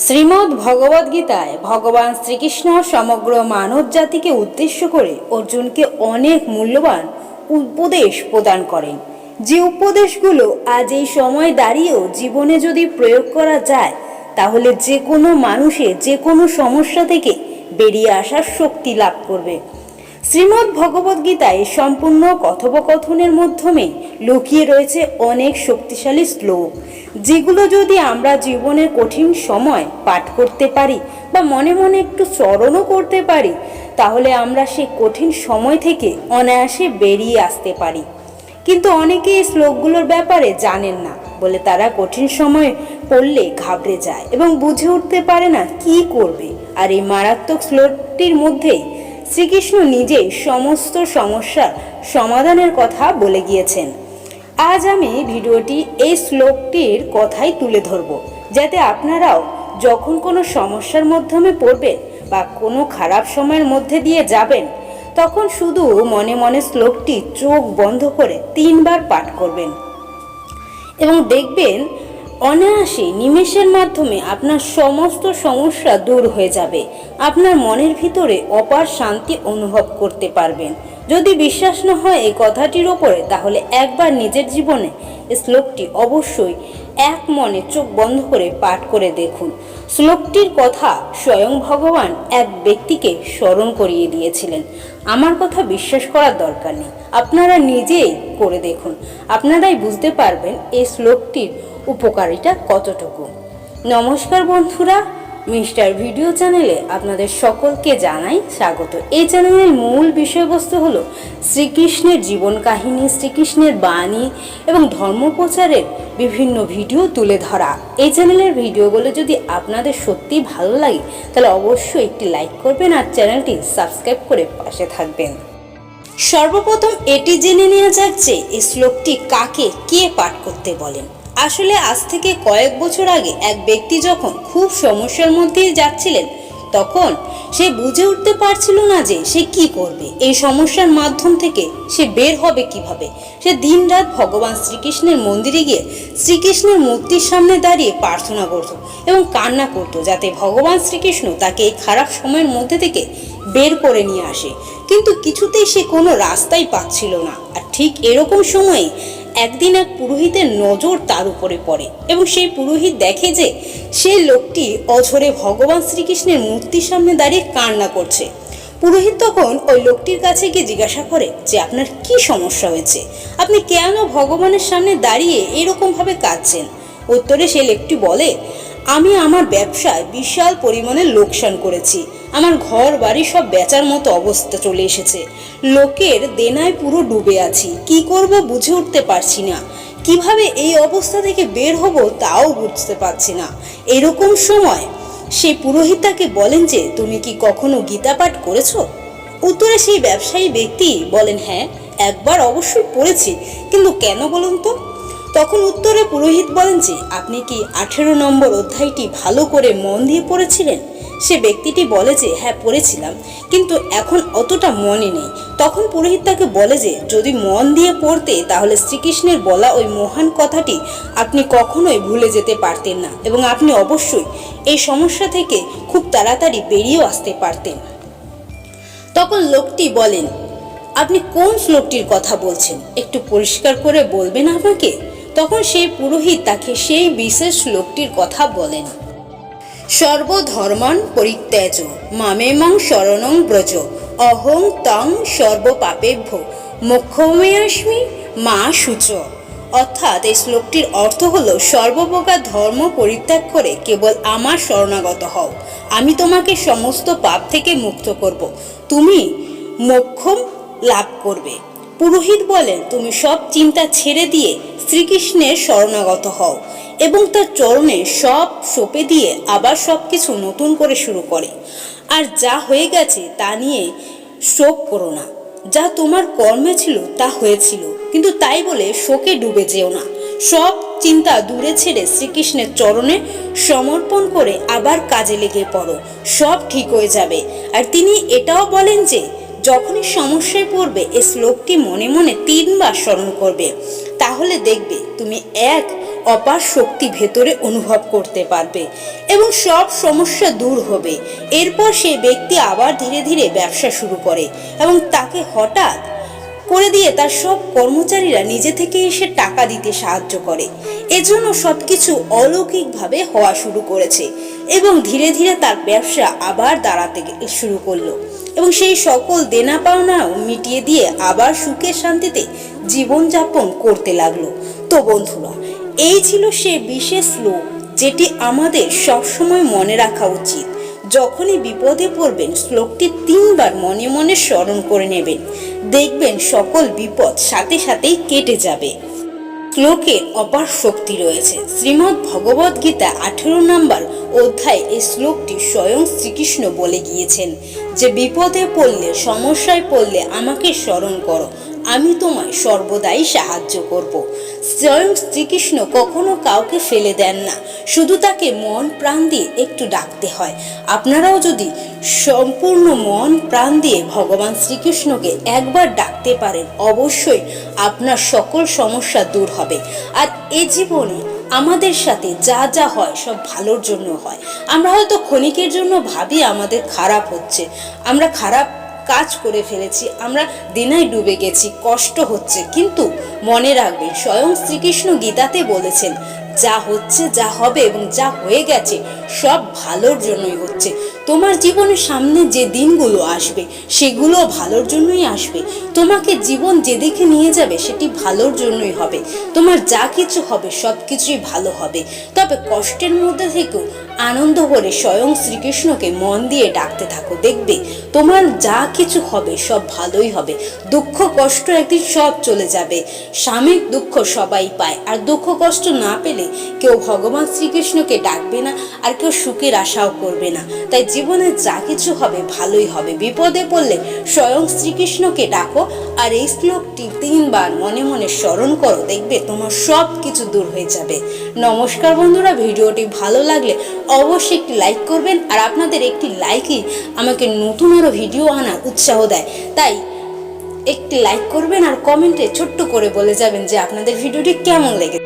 শ্রীমদ্ ভগবদ গীতায় ভগবান শ্রীকৃষ্ণ সমগ্র মানব জাতিকে উদ্দেশ্য করে অর্জুনকে অনেক মূল্যবান উপদেশ প্রদান করেন। যে উপদেশগুলো আজ এই সময় দাঁড়িয়েও জীবনে যদি প্রয়োগ করা যায়, তাহলে যে কোনো মানুষের যে কোনো সমস্যা থেকে বেরিয়ে আসার শক্তি লাভ করবে। শ্রীমদ্ ভগবদ গীতায় সম্পূর্ণ কথোপকথনের মাধ্যমে লুকিয়ে রয়েছে অনেক শক্তিশালী শ্লোক, যেগুলো যদি আমরা জীবনের কঠিন সময় পাঠ করতে পারি বা মনে মনে একটু স্মরণও করতে পারি, তাহলে আমরা সেই কঠিন সময় থেকে অনায়াসে বেরিয়ে আসতে পারি। কিন্তু অনেকে এই শ্লোকগুলোর ব্যাপারে জানেন না বলে তারা কঠিন সময় পড়লে ঘাবড়ে যায় এবং বুঝে উঠতে পারে না কি করবে। আর এই মারাত্মক শ্লোকটির মধ্যেই শ্রীকৃষ্ণ নিজেই সমস্ত সমস্যার সমাধানের কথা বলে গিয়েছেন। আজ আমি ভিডিওটি এই শ্লোকটির কথাই তুলে ধরব, যাতে আপনারাও যখন কোনো সমস্যার মাধ্যমে পড়বেন বা কোনো খারাপ সময়ের মধ্যে দিয়ে যাবেন, তখন শুধু মনে মনে শ্লোকটি চোখ বন্ধ করে 3 বার পাঠ করবেন এবং দেখবেন অনায়াসে নিমেষের মাধ্যমে আপনার সমস্ত সমস্যা দূর হয়ে যাবে। আপনার মনের ভিতরে অপার শান্তি অনুভব করতে পারবেন। যদি বিশ্বাস না হয় এই কথাটির ওপরে, তাহলে একবার নিজের জীবনে এই শ্লোকটি অবশ্যই এক মনে চোখ বন্ধ করে পাঠ করে দেখুন। শ্লোকটির কথা স্বয়ং ভগবান এক ব্যক্তিকে স্মরণ করিয়ে দিয়েছিলেন। আমার কথা বিশ্বাস করার দরকার নেই, আপনারা নিজেই করে দেখুন, আপনারাই বুঝতে পারবেন এই শ্লোকটির উপকারিতা কতটুকু। নমস্কার বন্ধুরা, মিস্টার ভিডিও চ্যানেলে আপনাদের সকলকে জানাই স্বাগত। এই চ্যানেলের মূল বিষয়বস্তু হলো শ্রীকৃষ্ণের জীবন কাহিনী, শ্রীকৃষ্ণের বাণী এবং ধর্মপ্রচারের বিভিন্ন ভিডিও তুলে ধরা। এই চ্যানেলের ভিডিওগুলো যদি আপনাদের সত্যি ভালো লাগে, তাহলে অবশ্যই একটি লাইক করবেন আর চ্যানেলটি সাবস্ক্রাইব করে পাশে থাকবেন। সর্বপ্রথম এটি জেনে নেওয়া যাক যে এই শ্লোকটি কাকে কে পাঠ করতে বলেন। আসলে আজ থেকে কয়েক বছর আগে এক ব্যক্তি যখন খুব সমস্যার মধ্যে যাচ্ছিলেন, তখন সে বুঝে উঠতে পারছিল না যে সে কি করবে, এই সমস্যার মাধ্যম থেকে সে বের হবে কিভাবে। সে দিনরাত ভগবান শ্রীকৃষ্ণের মন্দিরে গিয়ে শ্রীকৃষ্ণের মূর্তির সামনে দাঁড়িয়ে প্রার্থনা করত এবং কান্না করত, যাতে ভগবান শ্রীকৃষ্ণ তাকে এই খারাপ সময়ের মধ্যে থেকে বের করে নিয়ে আসে। কিন্তু কিছুতেই সে কোনো রাস্তাই পাচ্ছিল না। আর ঠিক এরকম সময়ে একদিন এক পুরোহিতের নজর তার উপরে পড়ে এবং সেই পুরোহিত দেখে যে সেই লোকটি অঝরে ভগবান শ্রীকৃষ্ণের মূর্তির সামনে দাঁড়িয়ে কান্না করছে। পুরোহিত তখন ওই লোকটির কাছে গিয়ে জিজ্ঞাসা করে যে আপনার কি সমস্যা হয়েছে, আপনি কেন ভগবানের সামনে দাঁড়িয়ে এরকমভাবে কাঁদছেন। উত্তরে সেই লোকটি বলে, আমি আমার ব্যবসায় বিশাল পরিমাণে লোকসান করেছি, আমার ঘর বাড়ি সব বেচার মতো অবস্থা চলে এসেছে, লোকের দেনায় পুরো ডুবে আছি, কি করব বুঝে উঠতে পারছি না, কিভাবে এই অবস্থা থেকে বের হব তাও বুঝতে পারছি না। এরকম সময় সেই পুরোহিত তাকে বলেন যে তুমি কি কখনো গীতা পাঠ করেছো? উত্তরে সেই ব্যবসায়ী ব্যক্তি বলেন, হ্যাঁ, একবার অবশ্যই পড়েছি, কিন্তু কেন বলুন তো। তখন উত্তরে পুরোহিত বলেন যে আপনি কি 18 নম্বর অধ্যায়টি ভালো করে মন দিয়ে পড়েছিলেন? সে ব্যক্তিটি বলে যে হ্যাঁ পড়েছিলাম, কিন্তু এখন অতটা মনে নেই। তখন পুরোহিত তাকে বলে যে যদি মন দিয়ে পড়তে, তাহলে শ্রীকৃষ্ণের বলা ওই মহান কথাটি আপনি কখনোই ভুলে যেতে পারতেন না এবং আপনি অবশ্যই এই সমস্যা থেকে খুব তাড়াতাড়ি বেরিয়েও আসতে পারতেন। তখন লোকটি বলেন, আপনি কোন শ্লোকটির কথা বলছেন, একটু পরিষ্কার করে বলবেন আমাকে? তখন সেই পুরোহিত তাকে সেই বিশেষ শ্লোকটির কথা বলেন, সর্বধর্মান পরিত্যাজ মামেমং শরণং ব্রজ অহং তং সর্বপাপেভ্য মোক্ষমেয়াস্মি মা শুচ। অর্থাৎ এই শ্লোকটির অর্থ হলো সর্বপ্রকার ধর্ম পরিত্যাগ করে কেবল আমার শরণাগত হও, আমি তোমাকে সমস্ত পাপ থেকে মুক্ত করব, তুমি মোক্ষম লাভ করবে। পুরোহিত বলেন, তুমি সব চিন্তা ছেড়ে দিয়ে শ্রীকৃষ্ণের শরণাগত হও এবং তার চরণে সব সঁপে দিয়ে আবার সব কিছু নতুন করে শুরু করে। আর যা হয়ে গেছে তা নিয়ে শোক করো না, যা তোমার কর্মে ছিল তা হয়েছিল, কিন্তু তাই বলে শোকে ডুবে যেও না। সব চিন্তা দূরে ছেড়ে শ্রীকৃষ্ণের চরণে সমর্পণ করে আবার কাজে লেগে পড়ো, সব ঠিক হয়ে যাবে। আর তিনি এটাও বলেন যে যখনই সমস্যায় পড়বে এই শ্লোকটি মনে মনে 3 বার স্মরণ করবে, তাহলে দেখবে তুমি এক অপার শক্তি ভেতরে অনুভব করতে পারবে এবং সব সমস্যা দূর হবে। এরপর সেই ব্যক্তি আবার ধীরে ধীরে ব্যবসা শুরু করে এবং তাকে হঠাৎ করে দিয়ে তার সব কর্মচারীরা নিজে থেকে এসে টাকা দিতে সাহায্য করে। এজন্য সবকিছু অলৌকিকভাবে হওয়া শুরু করেছে এবং ধীরে ধীরে তার ব্যবসা আবার দাঁড়াতে শুরু করলো এবং সেই সকল দেনা পাওনাও মিটিয়ে দিয়ে আবার সুখে শান্তিতে জীবনযাপন করতে লাগলো। তো বন্ধুরা, এই ছিল সে বিশেষ শ্লোক যেটি আমাদের সবসময় মনে রাখা উচিত। যখনই বিপদে পড়বেন শ্লোকটি 3 বার মনে মনে স্মরণ করে নেবেন, দেখবেন সকল বিপদ সাথে সাথেই কেটে যাবে। শ্লোকের অপার শক্তি রয়েছে। শ্রীমদ্ ভগবদ গীতা 18 নম্বর অধ্যায় এই শ্লোকটি স্বয়ং শ্রীকৃষ্ণ বলে গিয়েছেন যে বিপদে পড়লে, সমস্যায় পড়লে আমাকে স্মরণ করো, আমি তোমায় সর্বদাই সাহায্য করব। স্বয়ং শ্রীকৃষ্ণ কখনো কাউকে ফেলে দেন না, শুধু তাকে মন প্রাণ দিয়ে একটু ডাকতে হয়। আপনারাও যদি সম্পূর্ণ মন প্রাণ দিয়ে ভগবান শ্রীকৃষ্ণকে একবার ডাকতে পারেন, অবশ্যই আপনার সকল সমস্যা দূর হবে। আর এ জীবনে আমাদের সাথে যা যা হয় সব ভালোর জন্য হয়। আমরা হয়তো ক্ষণিকের জন্য ভাবি আমাদের খারাপ হচ্ছে, আমরা খারাপ কাজ করে ফেলেছি, আমরা দিনায় ডুবে গেছি, কষ্ট হচ্ছে, কিন্তু মনে রাখবেন স্বয়ং শ্রীকৃষ্ণ গীতাতে বলেছেন যা হচ্ছে, যা হবে এবং যা হয়ে গেছে সব ভালোর জন্যই হচ্ছে। তোমার জীবনের সামনে যে দিনগুলো আসবে সেগুলো ভালোর জন্যই আসবে। তোমাকে জীবন যেদিকে নিয়ে যাবে সেটি ভালোর জন্যই হবে। তোমার যা কিছু হবে সব কিছুই ভালো হবে। তবে কষ্টের মধ্যে থেকেও আনন্দ করে স্বয়ং শ্রীকৃষ্ণকে মন দিয়ে ডাকতে থাকো, দেখবে তোমার যা কিছু হবে সব ভালোই হবে। দুঃখ কষ্ট একদিন সব চলে যাবে। সাময়িক দুঃখ সবাই পায়, আর দুঃখ কষ্ট না পেলে কেউ ভগবান শ্রীকৃষ্ণকে ডাকবে না, আর কেউ সুখের আশাও করবে না। তাই জীবনে যা কিছু হবে ভালোই হবে। বিপদে পড়লে স্বয়ং শ্রীকৃষ্ণকে ডাকো আর এই শ্লোকটি 3 বার মনে মনে স্মরণ করো, দেখবে তোমার সব কিছু দূর হয়ে যাবে। নমস্কার বন্ধুরা, ভিডিওটি ভালো লাগলে অবশ্যই একটি লাইক করবেন, আর আপনাদের একটি লাইকই আমাকে নতুন আরো ভিডিও আনার উৎসাহ দেয়। তাই একটি লাইক করবেন আর কমেন্টে ছোট্ট করে বলে যাবেন যে আপনাদের ভিডিওটি কেমন লেগেছে।